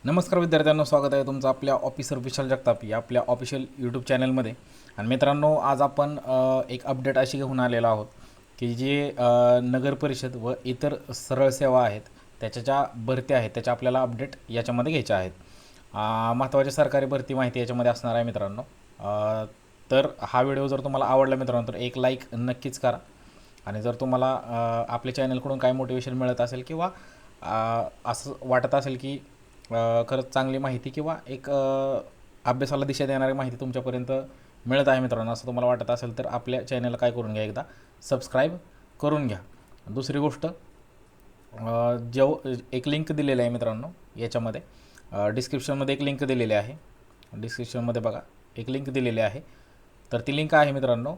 नमस्कार विद्यार्थ्यांनो, स्वागत आहे तुमचं आपल्या ऑफिसर विशाल जगताप या आपल्या ऑफिशियल यूट्यूब चॅनलमध्ये. आणि मित्रांनो, आज आपण एक अपडेट अशी घेऊन आलेलो आहोत की जे नगर परिषद व इतर सरळ सेवा आहेत त्याच्या ज्या भरती आहेत त्याच्या आपल्याला अपडेट याच्यामध्ये घ्यायच्या आहेत. महत्त्वाची सरकारी भरती माहिती याच्यामध्ये असणार आहे मित्रांनो. तर हा व्हिडिओ जर तुम्हाला आवडला मित्रांनो तर एक लाईक नक्कीच करा. आणि जर तुम्हाला आपल्या चॅनलकडून काय मोटिवेशन मिळत असेल किंवा असं वाटत असेल की खरंच चांगली माहिती किंवा एक अभ्यासाला दिशा देणारी माहिती तुमच्यापर्यंत मिळत आहे मित्रांनो, असं तुम्हाला वाटत असेल तर आपल्या चॅनलला काय करून घ्या, एकदा सबस्क्राईब करून घ्या. दुसरी गोष्ट, एक लिंक दिलेली आहे मित्रांनो याच्यामध्ये, डिस्क्रिप्शनमध्ये एक लिंक दिलेली आहे. डिस्क्रिप्शनमध्ये बघा एक लिंक दिलेली आहे. तर ती लिंक आहे मित्रांनो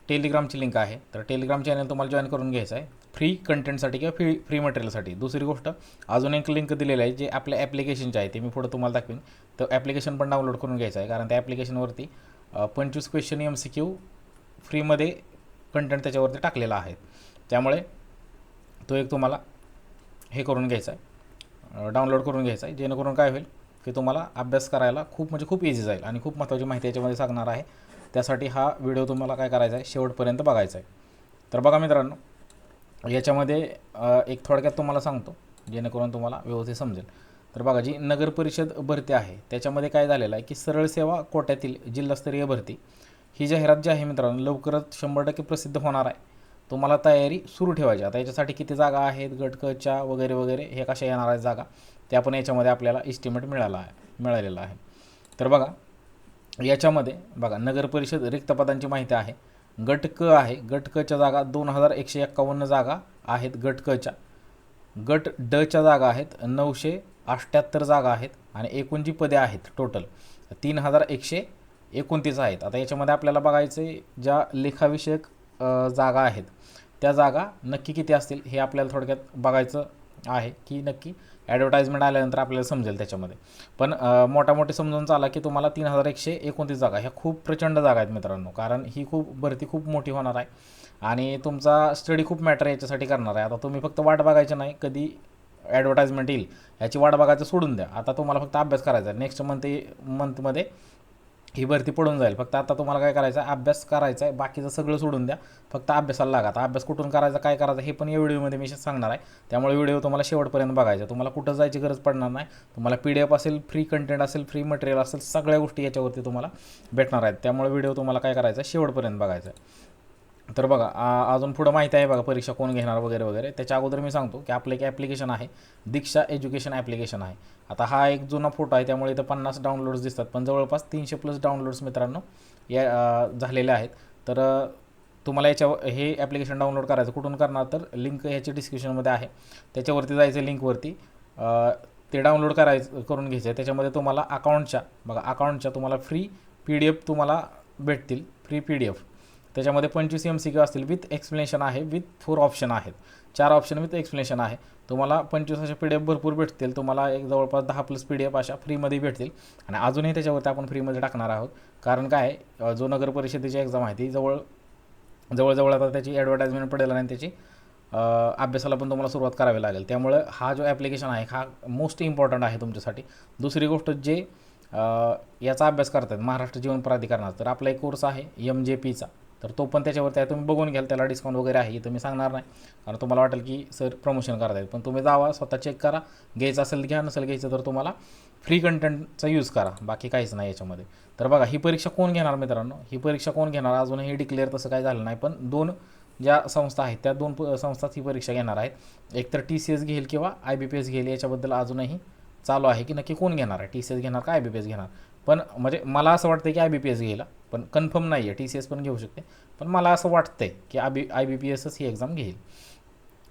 टेलिग्रामची लिंक आहे. तर टेलिग्राम चॅनल तुम्हाला जॉईन करून घ्यायचं आहे फ्री कंटेंटसाठी किंवा फ्री मटेरियलसाठी. दुसरी गोष्ट, अजून एक लिंक दिलेलं आहे जे आपल्या ॲप्लिकेशनचे आहे, ते मी पुढं तुम्हाला दाखवेन. तर ॲप्लिकेशन पण डाउनलोड करून घ्यायचं आहे, कारण त्या ॲप्लिकेशनवरती 25 क्वेश्चन MCQ फ्रीमध्ये कंटेंट त्याच्यावरती टाकलेला आहे. त्यामुळे तो एक तुम्हाला हे करून घ्यायचा आहे, डाउनलोड करून घ्यायचा आहे, जेणेकरून काय होईल की तुम्हाला अभ्यास करायला खूप इझी जाईल आणि खूप महत्त्वाची माहिती याच्यामध्ये सांगणार आहे. त्यासाठी हा व्हिडिओ तुम्हाला काय करायचा आहे, शेवटपर्यंत बघायचा आहे. तर बघा मित्रांनो, याच्यामध्ये एक थोडक्यात तुम्हाला सांगतो जेणेकरून तुम्हाला व्यवस्थित समजेल. तर बघा, जी नगर परिषद भरती आहे त्याच्यामध्ये काय झालेलं आहे की सरळ सेवा कोट्यातील जिल्हास्तरीय भरती ही जाहिरात जी आहे मित्रांनो लवकरच 100% प्रसिद्ध होणार आहे. तुम्हाला तयारी सुरू ठेवायची. आता याच्यासाठी किती जागा आहेत, गटकच्या वगैरे वगैरे हे कशा येणार आहेत जागा, त्या पण याच्यामध्ये आपल्याला एस्टिमेट मिळालेला आहे. तर बघा याच्यामध्ये बघा, नगर परिषद रिक्त पदांची माहिती आहे. गट क आहे, गट कच्या जागा 2151 जागा आहेत गट कच्या. गट डच्या जागा आहेत 978 जागा आहेत आणि एकूण जी पदे आहेत टोटल 3129 आहेत. आता याच्यामध्ये आपल्याला बघायचे ज्या लेखाविषयक जागा आहेत त्या जागा नक्की किती असतील हे आपल्याला थोडक्यात बघायचं आहे की नक्की ॲडव्हर्टाईजमेंट आल्यानंतर आपल्याला समजेल त्याच्यामध्ये. पण मोठे समजून चाला की तुम्हाला 3129 जागा ह्या खूप प्रचंड जागा आहेत मित्रांनो, कारण ही भरती खूप मोठी होणार आहे आणि तुमचा स्टडी खूप मॅटर याच्यासाठी करणार आहे. आता तुम्ही फक्त वाट बघायची नाही कधी ॲडव्हर्टाईजमेंट येईल याची वाट बघायचं सोडून द्या. आता तुम्हाला फक्त अभ्यास करायचा आहे. नेक्स्ट मंथमध्ये ही भरती पडून जाईल. फक्त आता तुम्हाला काय करायचं आहे, अभ्यास करायचा आहे, बाकीचं सगळं सोडून द्या, फक्त अभ्यासाला लागा. आता अभ्यास कुठून करायचा, काय करायचं हे पण या व्हिडिओमध्ये मी सांगणार आहे. त्यामुळे व्हिडिओ तुम्हाला शेवटपर्यंत बघायचा. तुम्हाला कुठं जायची गरज पडणार नाही. तुम्हाला PDF असेल, फ्री कंटेंट असेल, फ्री मटेरियल असेल, सगळ्या गोष्टी याच्यावरती तुम्हाला भेटणार आहेत. त्यामुळे व्हिडिओ तुम्हाला काय करायचा आहे, शेवटपर्यंत बघायचा आहे. तर बघा, अजून पुढं माहिती आहे बघा, परीक्षा कोण घेणार वगैरे वगैरे. त्याच्या अगोदर मी सांगतो की आपलं एक ॲप्लिकेशन आहे, दीक्षा एज्युकेशन ॲप्लिकेशन आहे. आता हा एक जुना फोटो आहे त्यामुळे इथं 50 डाउनलोड्स दिसतात, पण जवळपास 300+ डाउनलोड्स मित्रांनो या झालेले आहेत. तर तुम्हाला हे ॲप्लिकेशन डाउनलोड करायचं कुठून करणार, तर लिंक ह्याची डिस्क्रिप्शनमध्ये आहे, त्याच्यावरती जायचं लिंकवरती, ते डाउनलोड करून घ्यायचं आहे. त्याच्यामध्ये तुम्हाला अकाउंटच्या तुम्हाला फ्री PDF तुम्हाला भेटतील, फ्री PDF. त्याच्यामध्ये 25 MCQ असतील विथ एक्सप्लेनेशन आहे, विथ 4 ऑप्शन आहेत, 4 ऑप्शन विथ एक्सप्लेनेशन आहे. तुम्हाला 25 अशा PDF भरपूर भेटतील. तुम्हाला एक जवळपास 10+ PDF अशा फ्रीमध्ये भेटतील. आणि अजूनही त्याच्यावरती आपण फ्रीमध्ये टाकणार आहोत, कारण काय जो नगर परिषदेची एक्झाम आहे ती जवळ आता त्याची ॲडव्हर्टाईजमेंट पडेल आणि त्याची अभ्यासाला पण तुम्हाला सुरुवात करावी लागेल. त्यामुळे हा जो ॲप्लिकेशन आहे हा मोस्ट इम्पॉर्टंट आहे तुमच्यासाठी. दुसरी गोष्ट, जे याचा अभ्यास करतात महाराष्ट्र जीवन प्राधिकरणाचा, तर आपला एक कोर्स आहे MJPचा, तर तो पण त्याच्यावरती आहे. तुम्ही बघून घ्याल, त्याला डिस्काउंट वगैरे आहे, इथं मी सांगणार नाही, कारण तुम्हाला वाटेल की सर प्रमोशन करत आहेत. पण तुम्ही जावा, स्वतः चेक करा, घ्यायचं असेल घ्या, नसेल घ्यायचं तर तुम्हाला फ्री कंटेंटचा यूज करा, बाकी काहीच नाही याच्यामध्ये. तर बघा, ही परीक्षा कोण घेणार मित्रांनो, ही परीक्षा कोण घेणार अजूनही डिक्लेअर तसं काही झालं नाही, पण 2 ज्या संस्था आहेत त्या 2 संस्थाच ही परीक्षा घेणार आहेत. एक तर TCS घेईल किंवा IBPS घेईल, याच्याबद्दल अजूनही चालू आहे की नक्की कोण घेणार आहे, TCS घेणार का IBPS घेणार. पण म्हणजे मला असं वाटतं की IBPS घेईल, पण कन्फर्म नाही आहे, TCS पण घेऊ शकते, पण मला असं वाटतंय की IBPSच ही एक्झाम घेईल.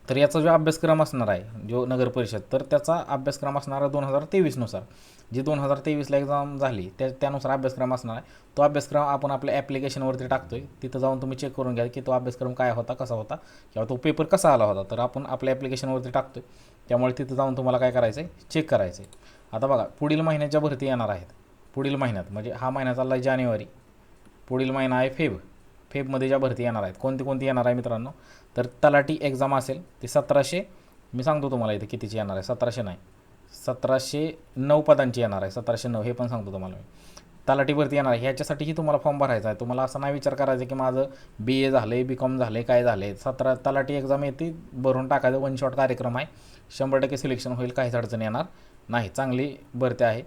तर याचा जो अभ्यासक्रम असणार आहे जो नगर परिषद, तर त्याचा अभ्यासक्रम असणार आहे 2023नुसार, जी 2023ला एक्झाम झाली त्यानुसार अभ्यासक्रम असणार आहे. तो अभ्यासक्रम आपण आपल्या ॲप्लिकेशनवरती टाकतो आहे. तिथं जाऊन तुम्ही चेक करून घ्या की तो अभ्यासक्रम काय होता, कसा होता, किंवा तो पेपर कसा आला होता, तर आपण आपल्या ॲप्लिकेशनवरती टाकतो आहे. त्यामुळे तिथं जाऊन तुम्हाला काय करायचं आहे, चेक करायचं आहे. आता बघा, पुढील महिन्याच्या भरती येणार आहेत. पुढील महिन्यात म्हणजे हा महिना चालला आहे जानेवारी, पुढील महिना आहे फेबमध्ये ज्या भरती येणार आहेत, कोणती येणार आहे मित्रांनो, तर तलाठी एक्झाम असेल ती 1700, मी सांगतो तुम्हाला इथे कितीची येणार आहे, 1700 नाही, 1709 पदांची येणार आहे, 1709 हे पण सांगतो तुम्हाला मी. तलाठी भरती येणार आहे, ह्याच्यासाठीही तुम्हाला फॉर्म भरायचा आहे. तुम्हाला असा नाही विचार करायचा की माझं BA झालं आहे, BCom झालं आहे, काय झालं आहे. 17 तलाठी एक्झाम येते, भरून टाकायचं. 1 शॉट कार्यक्रम आहे, 100% सिलेक्शन होईल, काहीच अडचण येणार नाही. चांगली भरती आहे.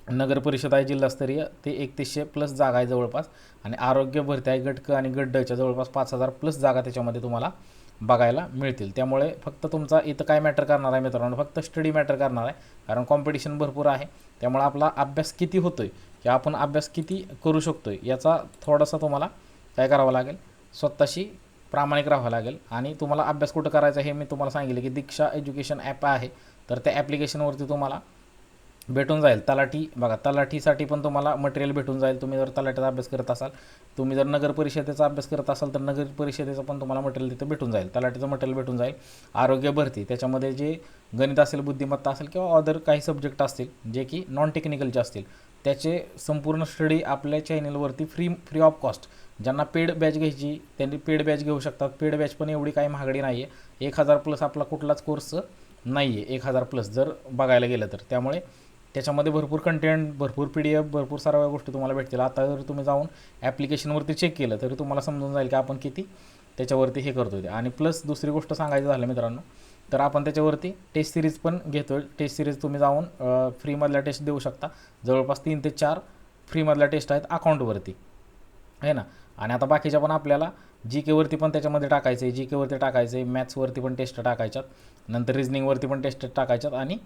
नगर परिषद आहे जिल्हास्तरीय, ते 3100+ जागा आहे जवळपास. आणि आरोग्य भरती आहे, गट क आणि गट डच्या जवळपास 5000+ जागा त्याच्यामध्ये तुम्हाला बघायला मिळतील. त्यामुळे फक्त तुमचा इथं काय मॅटर करणार आहे मित्रांनो, फक्त स्टडी मॅटर करणार आहे. कारण कॉम्पिटिशन भरपूर आहे. त्यामुळे आपला अभ्यास किती होतो आहे, की आपण अभ्यास किती करू शकतो आहे, याचा थोडासा तुम्हाला काय करावं लागेल, स्वतःशी प्रामाणिक राहावं लागेल. आणि तुम्हाला अभ्यास कुठं करायचा हे मी तुम्हाला सांगितलं की दीक्षा एज्युकेशन ॲप आहे, तर त्या ॲप्लिकेशनवरती तुम्हाला भेटून जाईल. तलाठी बघा, तलाठीसाठी पण तुम्हाला मटेरियल भेटून जाईल. तुम्ही जर तलाठीचा अभ्यास करत असाल, तुम्ही जर नगर परिषदेचा अभ्यास करत असाल, तर नगर परिषदेचं पण तुम्हाला मटेरियल तिथं भेटून जाईल. तलाठीचं मटेरियल भेटून जाईल. आरोग्य भरती, त्याच्यामध्ये जे गणित असेल, बुद्धिमत्ता असेल किंवा अदर काही सब्जेक्ट असतील जे की नॉन टेक्निकलचे असतील, त्याचे संपूर्ण स्टडी आपल्या चॅनलवरती फ्री ऑफ कॉस्ट. ज्यांना पेड बॅच घ्यायची त्यांनी पेड बॅच घेऊ शकतात. पेड बॅच पण एवढी काही महागडी नाही आहे. 1000+ आपला कुठलाच कोर्स नाही आहे, 1000+ जर बघायला गेलं तर. त्यामुळे त्याच्यामध्ये भरपूर कंटेंट, भरपूर PDF, भरपूर सर्व गोष्टी तुम्हाला भेटतील. आता जर तुम्ही जाऊन ॲप्लिकेशनवरती चेक केलं तरी तुम्हाला समजून जाईल की आपण किती त्याच्यावरती हे करतो आहे. आणि प्लस दुसरी गोष्ट सांगायचं झालं मित्रांनो, तर आपण त्याच्यावरती टेस्ट सिरीज पण घेतो आहे. टेस्ट सिरीज तुम्ही जाऊन फ्रीमधल्या टेस्ट देऊ शकता. जवळपास 3 ते 4 फ्रीमधल्या टेस्ट आहेत अकाउंटवरती, आहे ना. आणि आता बाकीच्या पण आपल्याला GKवरती पण त्याच्यामध्ये टाकायचं आहे, GKवरती टाकायचं आहे, मॅथ्सवरती पण टेस्ट टाकायच्यात, नंतर रिजनिंगवरती पण टेस्ट टाकायच्यात, आणि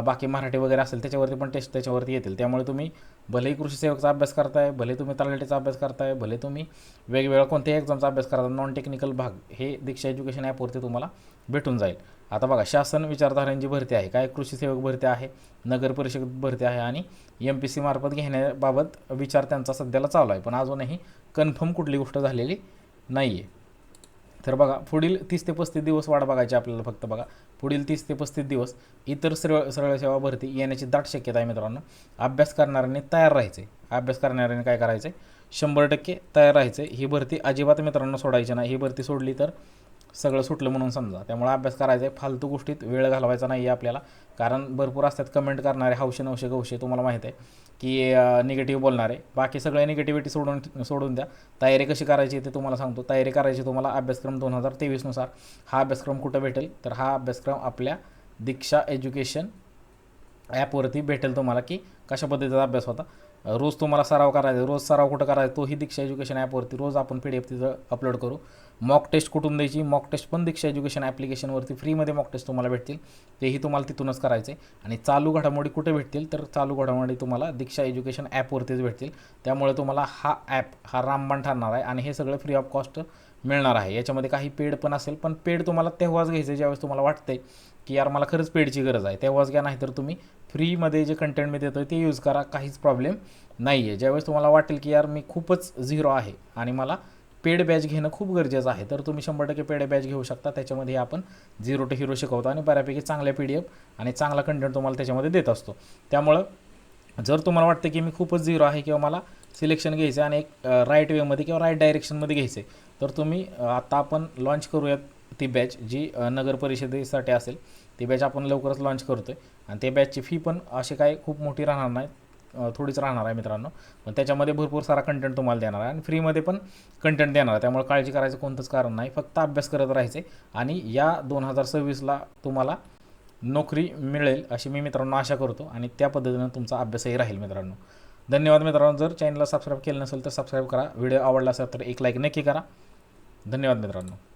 बाकी मराठी वगैरे असेल त्याच्यावरती पण टेस्ट त्याच्यावरती येतील. त्यामुळे तुम्ही भलेही कृषी सेवकचा अभ्यास करताय, भले तुम्ही तलाठीचा अभ्यास करताय, भले तुम्ही वेगवेगळ्या कोणत्याही एक्झामचा अभ्यास करता, नॉन टेक्निकल भाग हे दीक्षा एज्युकेशन ॲपवरती तुम्हाला भेटून जाईल. आता बघा, शासन विचारधारांची भरती आहे, काय कृषी सेवक भरती आहे, नगर परिषद भरती आहे, आणि MPSC मार्फत घेण्याबाबत विचार त्यांचा सध्याला चालू आहे. पण अजूनही कन्फर्म कुठली गोष्ट झालेली नाही आहे. तर बघा, पुढील 30 ते 35 दिवस वाट बघायची आपल्याला. फक्त बघा, पुढील 30 ते 35 दिवस इतर सरळ सेवा भरती येण्याची दाट शक्यता आहे मित्रांनो. अभ्यास करणाऱ्यांनी तयार राहायचे. अभ्यास करणाऱ्यांनी काय करायचं, 100% तयार राहायचं. ही भरती अजिबात मित्रांनो सोडायची नाही. ही भरती सोडली तर सगळं सुटलं म्हणून समजा. त्यामुळे अभ्यास करायचा आहे, फालतू गोष्टीत वेळ घालवायचा नाही आहे आपल्याला. कारण भरपूर असतात कमेंट करणारे, हौशे नवशे गवशे, तुम्हाला माहीत आहे की निगेटिव्ह बोलणारे. बाकी सगळे निगेटिव्हिटी सोडून द्या. तयारी कशी करायची ते तुम्हाला सांगतो. तयारी करायची तुम्हाला अभ्यासक्रम 2023नुसार. हा अभ्यासक्रम कुठं भेटेल, तर हा अभ्यासक्रम आपल्या दीक्षा एज्युकेशन ॲपवरती भेटेल तुम्हाला, की कशा पद्धतीचा अभ्यास होता. रोज तुम्हाला सराव करायचा. रोज सराव कुठं करायचा, तोही दीक्षा एज्युकेशन ॲपवरती. रोज आपण PDF तिथं अपलोड करू. मॉक टेस्ट कुठून द्यायची, मॉक टेस्ट पण दीक्षा एज्युकेशन ॲप्लिकेशनवरती फ्रीमध्ये मॉक टेस्ट तुम्हाला भेटतील. तेही तुम्हाला तिथूनच करायचे. आणि चालू घडामोडी कुठे भेटतील, तर चालू घडामोडी तुम्हाला दीक्षा एज्युकेशन ॲपवरतीच भेटतील. त्यामुळे तुम्हाला हा ॲप हा रामबाण ठरणार आहे. आणि हे सगळं फ्री ऑफ कॉस्ट मिळणार आहे. याच्यामध्ये काही पेड पण असेल, पण पेड तुम्हाला तेव्हाच घ्यायचं ज्यावेळेस तुम्हाला वाटतंय की यार मला खरंच पेडची गरज आहे, तेव्हाच घ्या. नाही तर तुम्ही फ्रीमध्ये जे कंटेंट मी देतो ते यूज करा, काहीच प्रॉब्लेम नाही आहे. ज्यावेळेस तुम्हाला वाटेल की यार मी खूपच झिरो आहे आणि मला पेड बॅच घेणं खूप गरजेचं आहे, तर तुम्ही 100% पेड बॅच घेऊ शकता. त्याच्यामध्ये आपण 0 to हिरो शिकवतो आणि बऱ्यापैकी चांगल्या PDF आणि चांगला कंटेंट तुम्हाला त्याच्यामध्ये देत असतो. त्यामुळं जर तुम्हाला वाटतं की मी खूपच झिरो आहे किंवा मला सिलेक्शन घ्यायचं आहे आणि एक राईट वेमध्ये किंवा राईट डायरेक्शनमध्ये घ्यायचं आहे, तर तुम्ही आता आपण लॉन्च करूयात ती बॅच जी नगर परिषदेसाठी असेल. ती बॅच आपण लवकरच लॉन्च करतो आहे. आणि त्या बॅचची फी पण अशी काय खूप मोठी राहणार नाही, थोडीच राहणार आहे मित्रांनो. पण त्याच्यामध्ये भरपूर सारा कंटेंट तुम्हाला देणार आहे आणि फ्रीमध्ये पण कंटेंट देणार आहे. त्यामुळे काळजी करायचं कोणतंच कारण नाही. फक्त अभ्यास करत राहायचे आणि या 2026ला तुम्हाला नोकरी मिळेल अशी मी मित्रांनो आशा करतो. आणि त्या पद्धतीनं तुमचा अभ्यासही राहील मित्रांनो. धन्यवाद मित्रांनो. जर चॅनलला सबस्क्राईब केलं नसेल तर सबस्क्राईब करा. व्हिडिओ आवडला असेल तर एक लाईक नक्की करा. धन्यवाद मित्रांनो.